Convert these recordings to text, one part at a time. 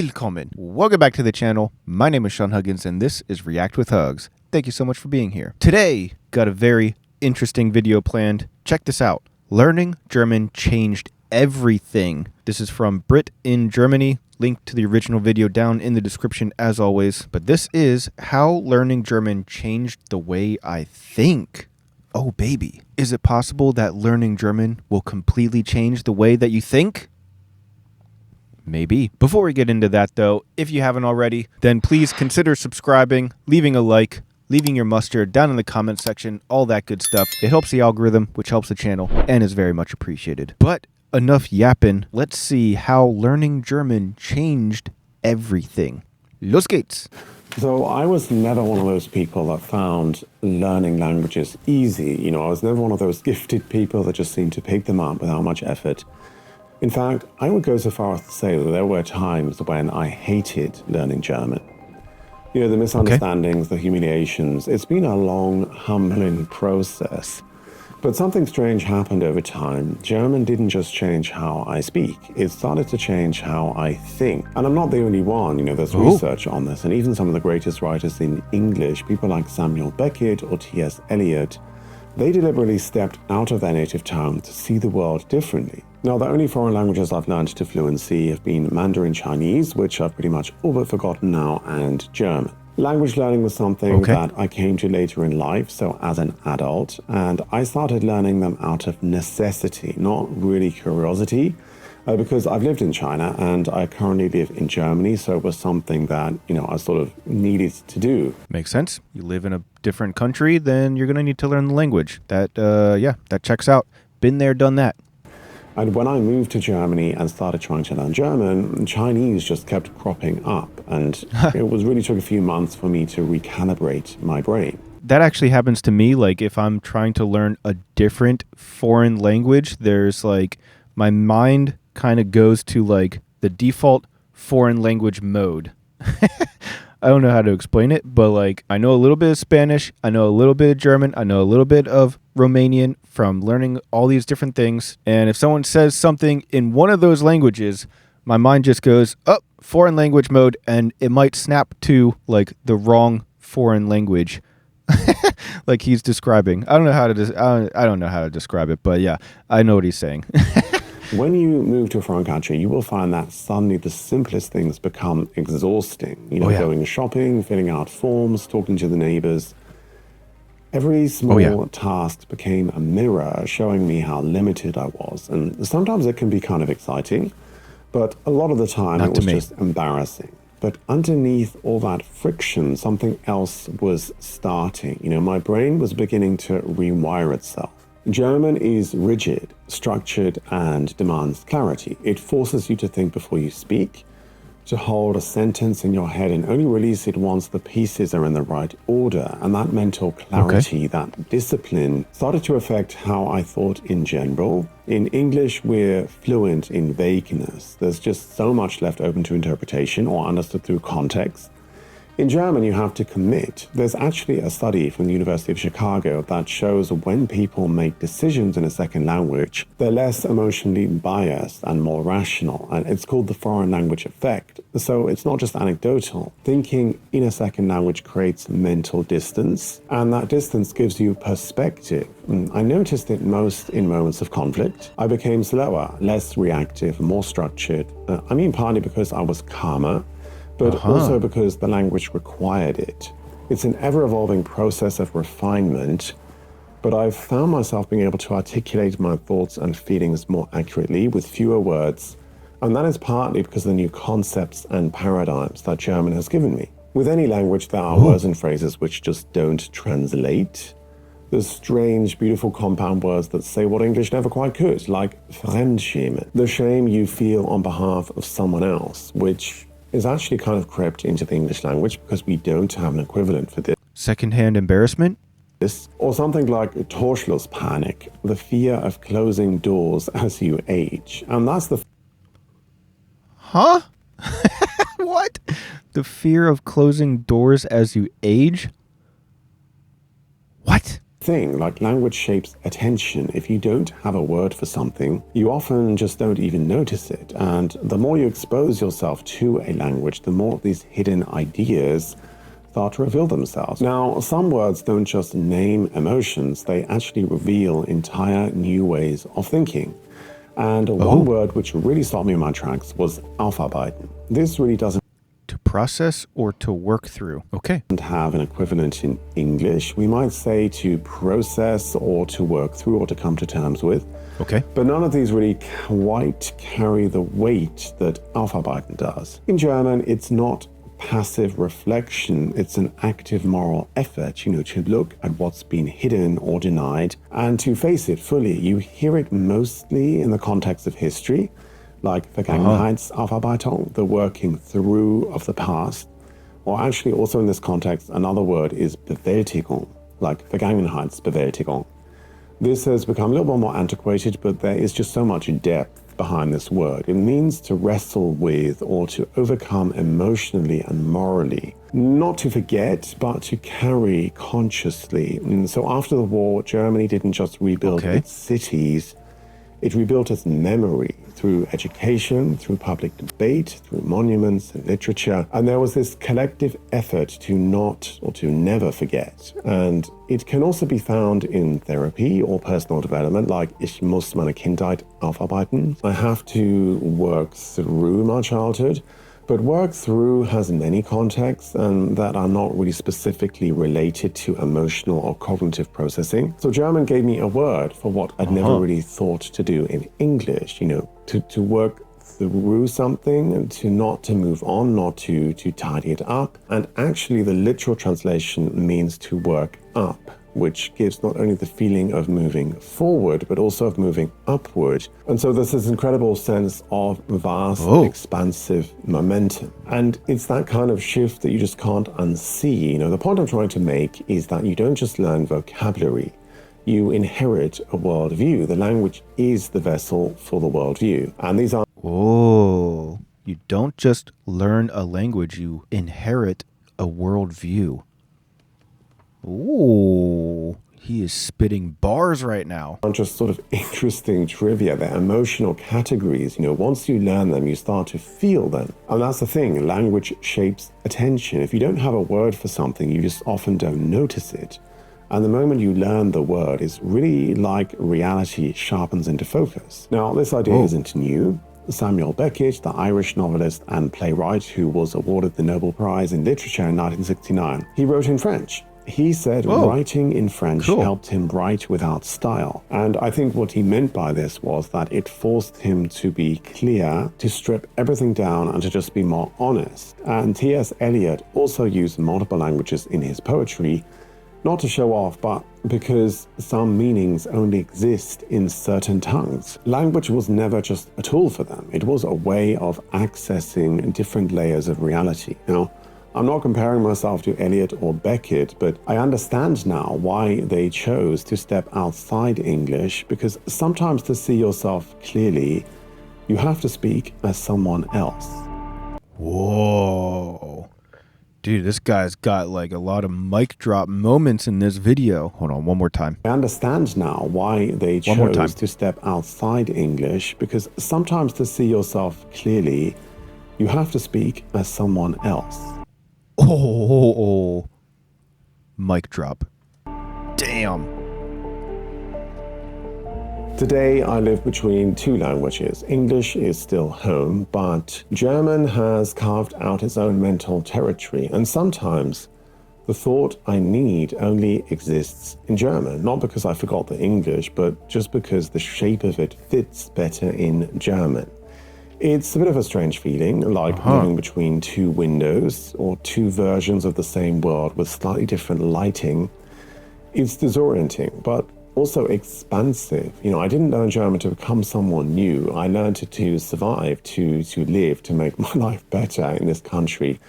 Willkommen. Welcome back to the channel. My name is Sean Huggins and this is React with Hugs. Thank you so much for being here. Today, got a very interesting video planned. Check this out. Learning German changed everything. This is from Brit in Germany. Link to the original video down in the description as always. But this is how learning German changed the way I think. Oh baby. Is it possible that learning German will completely change the way that you think? Maybe. Before we get into that though, if you haven't already, then please consider subscribing, leaving a like, leaving your mustard down in the comment section, all that good stuff. It helps the algorithm, which helps the channel, and is very much appreciated. But enough yapping. Let's see how learning German changed everything. Los geht's! So I was never one of those people that found learning languages easy. I was never one of those gifted people that just seemed to pick them up without much effort. In fact, I would go so far as to say that there were times when I hated learning German. The misunderstandings, the humiliations, it's been a long, humbling process. But something strange happened over time. German didn't just change how I speak, it started to change how I think. And I'm not the only one, there's research on this, and even some of the greatest writers in English, people like Samuel Beckett or T.S. Eliot, they deliberately stepped out of their native tongue to see the world differently. Now, the only foreign languages I've learned to fluency have been Mandarin Chinese, which I've pretty much all but forgotten now, and German. Language learning was something that I came to later in life, so as an adult, and I started learning them out of necessity, not really curiosity, because I've lived in China and I currently live in Germany, so it was something that, I sort of needed to do. Makes sense. You live in a different country, then you're going to need to learn the language. That checks out. Been there, done that. And when I moved to Germany and started trying to learn German, Chinese just kept cropping up. And it really took a few months for me to recalibrate my brain. That actually happens to me. Like if I'm trying to learn a different foreign language, there's like my mind kind of goes to like the default foreign language mode. I don't know how to explain it, but like I know a little bit of Spanish, I know a little bit of German, I know a little bit of Romanian from learning all these different things. And if someone says something in one of those languages, my mind just goes, oh, foreign language mode, and it might snap to like the wrong foreign language. Like he's describing. I don't know how to describe it, but yeah, I know what he's saying. When you move to a foreign country, you will find that suddenly the simplest things become exhausting. Going shopping, filling out forms, talking to the neighbors. Every small task became a mirror showing me how limited I was. And sometimes it can be kind of exciting, but a lot of the time it was just embarrassing. But underneath all that friction, something else was starting. My brain was beginning to rewire itself. German is rigid, structured, and demands clarity. It forces you to think before you speak, to hold a sentence in your head and only release it once the pieces are in the right order. And that mental clarity, that discipline, started to affect how I thought in general. In English, we're fluent in vagueness. There's just so much left open to interpretation or understood through context. In German, you have to commit. There's actually a study from the University of Chicago that shows when people make decisions in a second language, they're less emotionally biased and more rational. And it's called the foreign language effect. So it's not just anecdotal. Thinking in a second language creates mental distance, and that distance gives you perspective. I noticed it most in moments of conflict. I became slower, less reactive, more structured. Partly because I was calmer, but also because the language required it. It's an ever-evolving process of refinement, but I've found myself being able to articulate my thoughts and feelings more accurately with fewer words, and that is partly because of the new concepts and paradigms that German has given me. With any language, there are words and phrases which just don't translate. There's strange, beautiful compound words that say what English never quite could, like Fremdschämen, the shame you feel on behalf of someone else, which is actually kind of crept into the English language because we don't have an equivalent for this. Secondhand embarrassment? Or something like Torschlusspanik, the fear of closing doors as you age. And that's the... Huh? What? The fear of closing doors as you age? What? thing, like language shapes attention. If you don't have a word for something, you often just don't even notice it. And the more you expose yourself to a language, the more these hidden ideas start to reveal themselves. Now, some words don't just name emotions, they actually reveal entire new ways of thinking. And one word which really stopped me in my tracks was aufarbeiten. This really doesn't To process or to work through. Okay. have an equivalent in English. We might say to process or to work through or to come to terms with. Okay. But none of these really quite carry the weight that aufarbeiten does. In German, it's not passive reflection, it's an active moral effort, to look at what's been hidden or denied and to face it fully. You hear it mostly in the context of history, like Vergangenheitsaufarbeitung, the working through of the past, or actually also in this context, another word is Bewältigung, like Vergangenheitsbewältigung. This has become a little bit more antiquated, but there is just so much depth behind this word. It means to wrestle with or to overcome emotionally and morally. Not to forget, but to carry consciously. And so after the war, Germany didn't just rebuild its cities, it rebuilt its memory through education, through public debate, through monuments and literature. And there was this collective effort to not or to never forget. And it can also be found in therapy or personal development, like ich muss meine Kindheit aufarbeiten. I have to work through my childhood. But work through has many contexts and that are not really specifically related to emotional or cognitive processing. So German gave me a word for what I'd never really thought to do in English, to work through something and to move on, not to tidy it up. And actually the literal translation means to work up, which gives not only the feeling of moving forward, but also of moving upward. And so there's this incredible sense of vast, expansive momentum. And it's that kind of shift that you just can't unsee. The point I'm trying to make is that you don't just learn vocabulary, you inherit a worldview. The language is the vessel for the worldview. And these are... You don't just learn a language, you inherit a worldview. Ooh, he is spitting bars right now. Just sort of interesting trivia. They're emotional categories. Once you learn them, you start to feel them. And that's the thing, language shapes attention. If you don't have a word for something, you just often don't notice it. And the moment you learn the word, it's really like reality sharpens into focus. Now, this idea isn't new. Samuel Beckett, the Irish novelist and playwright who was awarded the Nobel Prize in Literature in 1969, he wrote in French. He said writing in French helped him write without style. And I think what he meant by this was that it forced him to be clear, to strip everything down and to just be more honest. And T.S. Eliot also used multiple languages in his poetry, not to show off, but because some meanings only exist in certain tongues. Language was never just a tool for them. It was a way of accessing different layers of reality. I'm not comparing myself to Eliot or Beckett, but I understand now why they chose to step outside English, because sometimes to see yourself clearly, you have to speak as someone else. Whoa. Dude, this guy's got like a lot of mic drop moments in this video. Hold on, one more time. I understand now why they chose to step outside English, because sometimes to see yourself clearly, you have to speak as someone else. Mic drop. Damn. Today, I live between two languages. English is still home, but German has carved out its own mental territory. And sometimes the thought I need only exists in German, not because I forgot the English, but just because the shape of it fits better in German. It's a bit of a strange feeling, like living between two windows or two versions of the same world with slightly different lighting. It's disorienting, but also expansive. I didn't learn German to become someone new. I learned it to survive, to live, to make my life better in this country.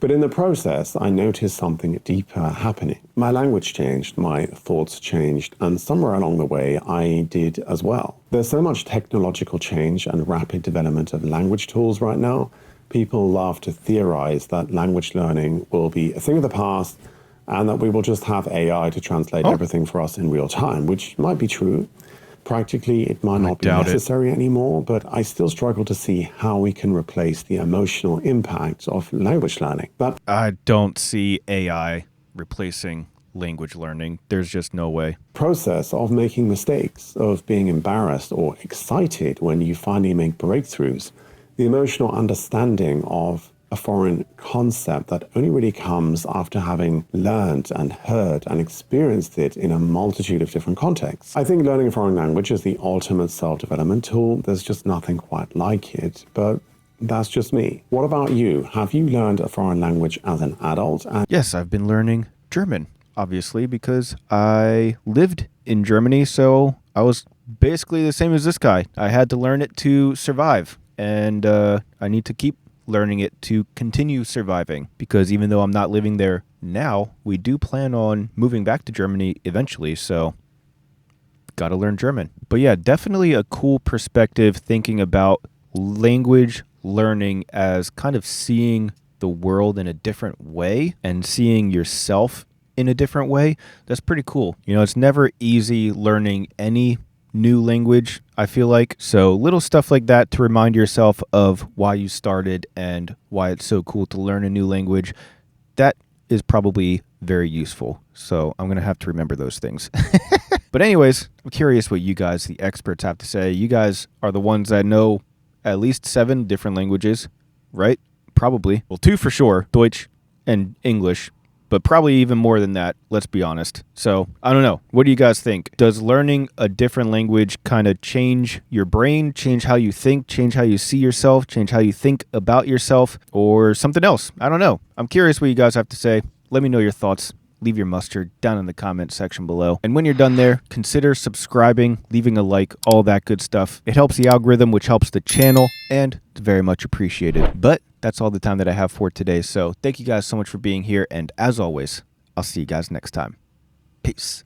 But in the process, I noticed something deeper happening. My language changed, my thoughts changed, and somewhere along the way, I did as well. There's so much technological change and rapid development of language tools right now. People love to theorize that language learning will be a thing of the past and that we will just have AI to translate everything for us in real time, which might be true. Practically, it might not be necessary anymore, but I still struggle to see how we can replace the emotional impact of language learning. But I don't see AI replacing language learning. There's just no way. Process of making mistakes, of being embarrassed or excited when you finally make breakthroughs, the emotional understanding of a foreign concept that only really comes after having learned and heard and experienced it in a multitude of different contexts. I think learning a foreign language is the ultimate self-development tool. There's just nothing quite like it, but that's just me. What about you? Have you learned a foreign language as an adult? Yes, I've been learning German, obviously, because I lived in Germany, so I was basically the same as this guy. I had to learn it to survive, and I need to keep learning it to continue surviving, because even though I'm not living there now, we do plan on moving back to Germany eventually, so gotta learn German. But yeah, definitely a cool perspective thinking about language learning as kind of seeing the world in a different way and seeing yourself in a different way. That's pretty cool. You know, it's never easy learning any new language, I feel like. So little stuff like that to remind yourself of why you started and why it's so cool to learn a new language, that is probably very useful. So I'm going to have to remember those things. But anyways, I'm curious what you guys, the experts, have to say. You guys are the ones that know at least 7 different languages, right? Probably. Well, 2 for sure, Deutsch and English. But probably even more than that, let's be honest. So, I don't know. What do you guys think? Does learning a different language kind of change your brain, change how you think, change how you see yourself, change how you think about yourself, or something else? I don't know. I'm curious what you guys have to say. Let me know your thoughts. Leave your mustard down in the comment section below. And when you're done there, consider subscribing, leaving a like, all that good stuff. It helps the algorithm, which helps the channel, and it's very much appreciated. But that's all the time that I have for today. So thank you guys so much for being here. And as always, I'll see you guys next time. Peace.